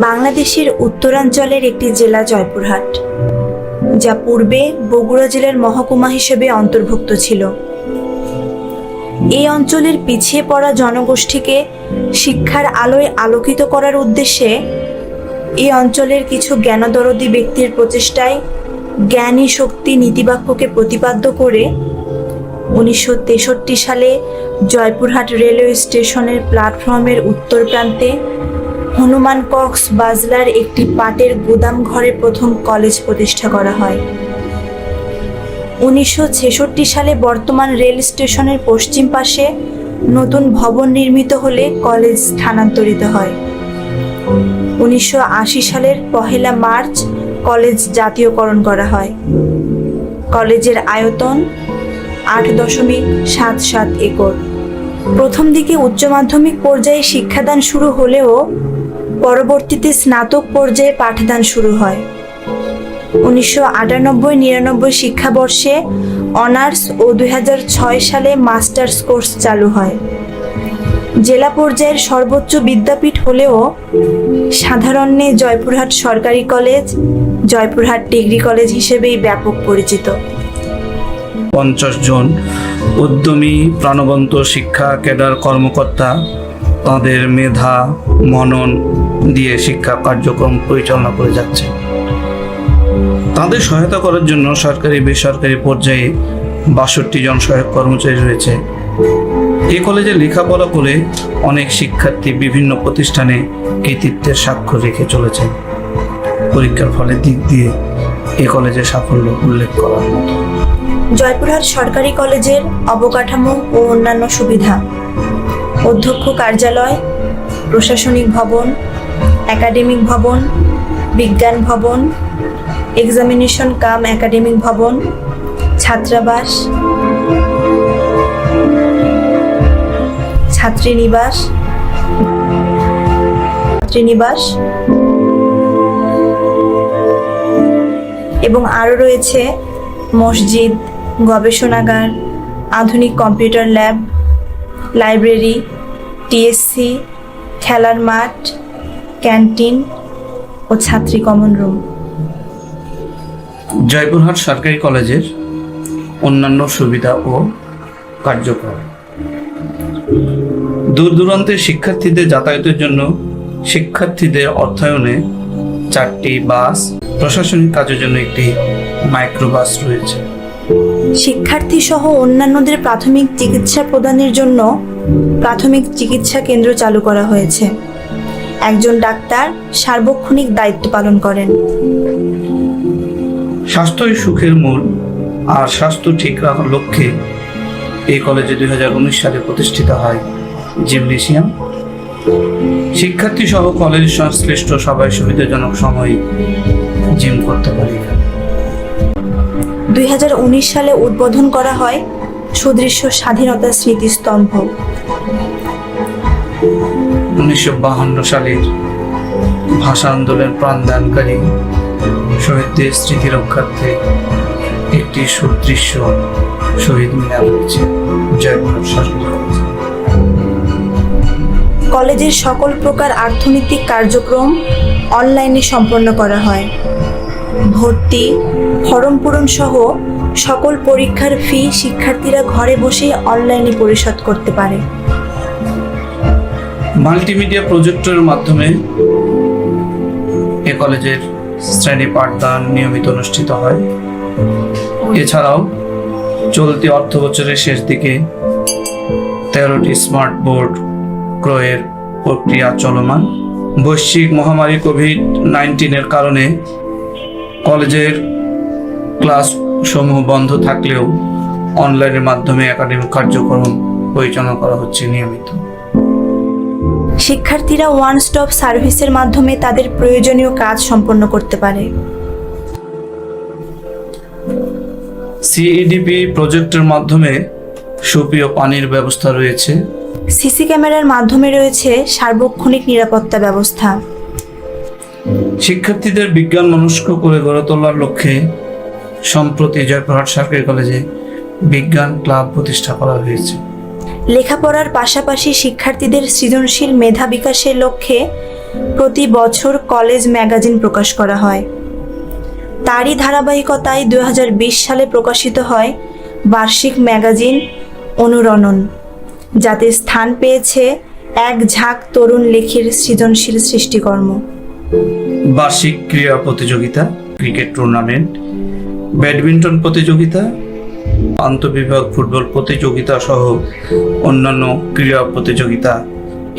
বাংলাদেশের উত্তরাঞ্চলের একটি জেলা জয়পুরহাট, যা পূর্বে বগুড়া জেলার মহকুমা হিসেবে অন্তর্ভুক্ত ছিল। এই অঞ্চলের পিছিয়ে পড়া জনগোষ্ঠীকে শিক্ষার আলোয় আলোকিত করার উদ্দেশ্যে এই অঞ্চলের কিছু জ্ঞানদরদী ব্যক্তির প্রচেষ্টায় জ্ঞানী শক্তি নীতিবাক্যকে প্রতিপাদ্য করে 1963 সালে জয়পুরহাট রেলওয়ে স্টেশনের প্ল্যাটফর্মের উত্তর প্রান্তে হনুমান কক্স বাজলার একটি পাটের গুদাম ঘরে প্রথম কলেজ প্রতিষ্ঠা করা হয়। 1966 সালে বর্তমান রেল স্টেশনের পশ্চিম পাশে নতুন ভবন নির্মিত হলে কলেজ স্থানান্তরিত হয়। 1980 সালের 1 মার্চ কলেজ জাতীয়করণ করা হয়। কলেজের আয়তন 8.77 একর। প্রথম দিকে উচ্চ মাধ্যমিক পর্যায়ে শিক্ষাদান শুরু হলেও পরবর্তীতে স্নাতক পর্যায়ে পাঠদান শুরু হয়। 1998-99 শিক্ষাবর্ষে অনার্স ও 2006 সালে মাস্টার্স কোর্স চালু হয়। জেলা পর্যায়ের সর্বোচ্চ বিদ্যাপীঠ হলেও সাধারণে জয়পুরহাট সরকারি কলেজ, জয়পুরহাট ডিগ্রি কলেজ হিসেবেই ব্যাপক পরিচিত। 50 জন উদ্যমী প্রাণবন্ত শিক্ষা ক্যাডার কর্মকর্তা তাদের মেধা মনন দিয়ে শিক্ষা কার্যক্রম পরিচালনা করে যাচ্ছে। তাদের সহায়তা করার জন্য সরকারি বেসরকারি পর্যায়ে 62 জন সহায়ক কর্মচারী রয়েছে। এই কলেজে লেখাপড়া করে অনেক শিক্ষার্থী বিভিন্ন প্রতিষ্ঠানে কৃতিত্বের স্বাক্ষর রেখে চলেছে। পরীক্ষার ফলের দিক দিয়ে এই কলেজের সাফল্য উল্লেখ করার মতো। জয়পুরহাট সরকারি কলেজের অবকাঠামো ও অন্যান্য সুবিধা: অধ্যক্ষ কার্যালয়, প্রশাসনিক ভবন, একাডেমিক ভবন, বিজ্ঞান ভবন, এক্সামিনেশন কাম একাডেমিক ভবন, ছাত্রাবাস, ছাত্রীনিবাস এবং আরও রয়েছে মসজিদ, গবেষণাগার, আধুনিক কম্পিউটার ল্যাব, লাইব্রেরি, টিএসসি, খেলার মাঠ, ক্যান্টিন ও ছাত্রী কমন রুম। জয়পুরহাট সরকারি কলেজের অন্যান্য সুবিধা ও কার্যক্রম: দূর দূরান্তের শিক্ষার্থীদের যাতায়াতের জন্য শিক্ষার্থীদের অর্থায়নে 4টি বাস, প্রশাসনিক কাজের জন্য একটি মাইক্রোবাস রয়েছে। শিক্ষার্থী সহ অন্যান্যদের প্রাথমিক চিকিৎসা প্রদানের জন্য প্রাথমিক চিকিৎসা কেন্দ্র চালু করা হয়েছে। একজন ডাক্তার সার্বক্ষণিক দায়িত্ব পালন করেন। স্বাস্থ্যই সুখের মূল, আর স্বাস্থ্য ঠিক রাখার লক্ষ্যে এই কলেজে 2019 সালে প্রতিষ্ঠিত হয় জিমনেসিয়াম। শিক্ষার্থী সহ কলেজ সংশ্লিষ্ট সবাই সুবিধাজনক সময়ে জিম করতে পারে। 2019 সালে উদ্বোধন করা হয় সুদৃশ্য স্বাধীনতা স্মৃতিস্তম্ভ। 1952 সালের ভাষা আন্দোলনের প্রাণদানকারী শহীদদের স্মৃতি রক্ষার্থে একটি সুদৃশ্য শহীদ মিনার রয়েছে জয়পুরহাট সরকারি কলেজে। কলেজের সকল প্রকার অর্থনৈতিক কার্যক্রম অনলাইনে সম্পন্ন করা হয়। ভর্তি, ফর্ম পূরণ সহ সকল পরীক্ষার ফি শিক্ষার্থীরা ঘরে বসে অনলাইনে পরিশোধ করতে পারে। মাল্টিমিডিয়া প্রজেক্টরের মাধ্যমে এ কলেজের শ্রেণী পাঠদান নিয়মিত অনুষ্ঠিত হয়। এছাড়াও চলতি অর্থ বছরের শেষ দিকে 13টি স্মার্ট বোর্ড ক্রয়ের প্রক্রিয়া চলমান। বৈশ্বিক মহামারী কোভিড-19 কারণে কলেজের ক্লাস সমূহ বন্ধ থাকলেও অনলাইনের মাধ্যমে একাডেমিক কার্যক্রম পরিচালনা করা হচ্ছে নিয়মিত। শিক্ষার্থীরা ওয়ান স্টপ সার্ভিসের মাধ্যমে তাদের প্রয়োজনীয় কাজ সম্পন্ন করতে পারে। সিইডিপি প্রজেক্টের মাধ্যমে সুপেয় পানির ব্যবস্থা রয়েছে। সিসি ক্যামেরার মাধ্যমে রয়েছে সার্বক্ষণিক নিরাপত্তা ব্যবস্থা। শিক্ষার্থীদের বিজ্ঞান মনস্ক করে গড়ে তোলার লক্ষ্যে সম্প্রতি জয়পুরহাট সরকারি কলেজে বিজ্ঞান ক্লাব প্রতিষ্ঠা করা হয়েছে। লেখাপড়ার পাশাপাশি শিক্ষার্থীদের সৃজনশীল মেধা বিকাশের লক্ষ্যে প্রতি বছর কলেজ ম্যাগাজিন প্রকাশ করা হয়। তারই ধারাবাহিকতায় 2020 সালে প্রকাশিত হয় বার্ষিক ম্যাগাজিন অনুরণন, যাতে স্থান পেয়েছে এক ঝাঁক তরুণ লেখীর সৃজনশীল সৃষ্টিকর্ম। বার্ষিক ক্রীড়া প্রতিযোগিতা, ক্রিকেট টুর্নামেন্ট, ব্যাডমিন্টন প্রতিযোগিতা, আন্তঃবিভাগ ফুটবল প্রতিযোগিতা সহ অন্যান্য ক্রীড়া প্রতিযোগিতা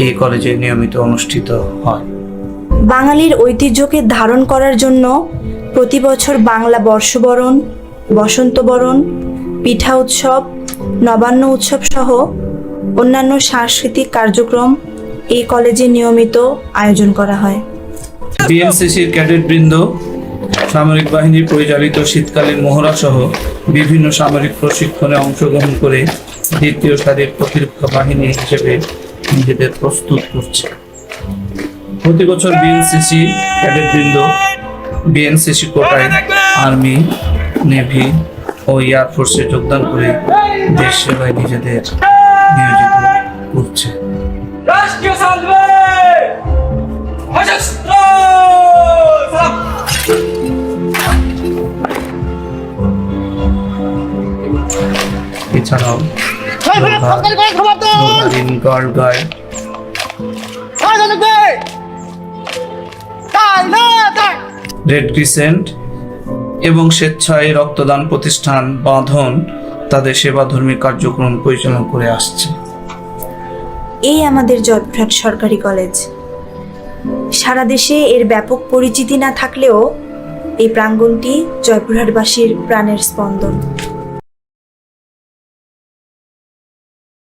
এই কলেজে নিয়মিত অনুষ্ঠিত হয়। বাঙালির ঐতিহ্যকে ধারণ করার জন্য প্রতি বছর বাংলা বর্ষবরণ, বসন্তবরণ, পিঠা উৎসব, নবান্ন উৎসব সহ অন্যান্য সাংস্কৃতিক কার্যক্রম এই কলেজে নিয়মিত আয়োজন করা হয়। বিএনসিসির ক্যাডেটবৃন্দ সামরিক বাহিনী পরিচালিত শীতকালীন মহড়া সহ বিভিন্ন সামরিক প্রশিক্ষণে অংশগ্রহণ করে দ্বিতীয় সারির প্রতিরক্ষা বাহিনী হিসেবে নিজেদের প্রস্তুত করছে। প্রতি বছর বিএনসিসি ক্যাডেটবৃন্দ বিএনসিসি কোটায় আর্মি, নেভি ও এয়ারফোর্সে যোগদান করে দেশ সেবায় নিজেদের নিয়োজিত করছে। রাষ্ট্রীয় সংগ্রামে সশস্ত্র এছাড়াও গার্ড গায়ে রেড ক্রিসেন্ট এবং স্বেচ্ছায় রক্তদান প্রতিষ্ঠান বাঁধন তাদের সেবাধর্মী কার্যক্রম পরিচালনা করে আসছে। এই আমাদের জয়পুরহাট সরকারি কলেজ। সারা দেশে এর ব্যাপক পরিচিতি না থাকলেও এই প্রাঙ্গণটি জয়পুরহাটবাসীর প্রাণের স্পন্দন।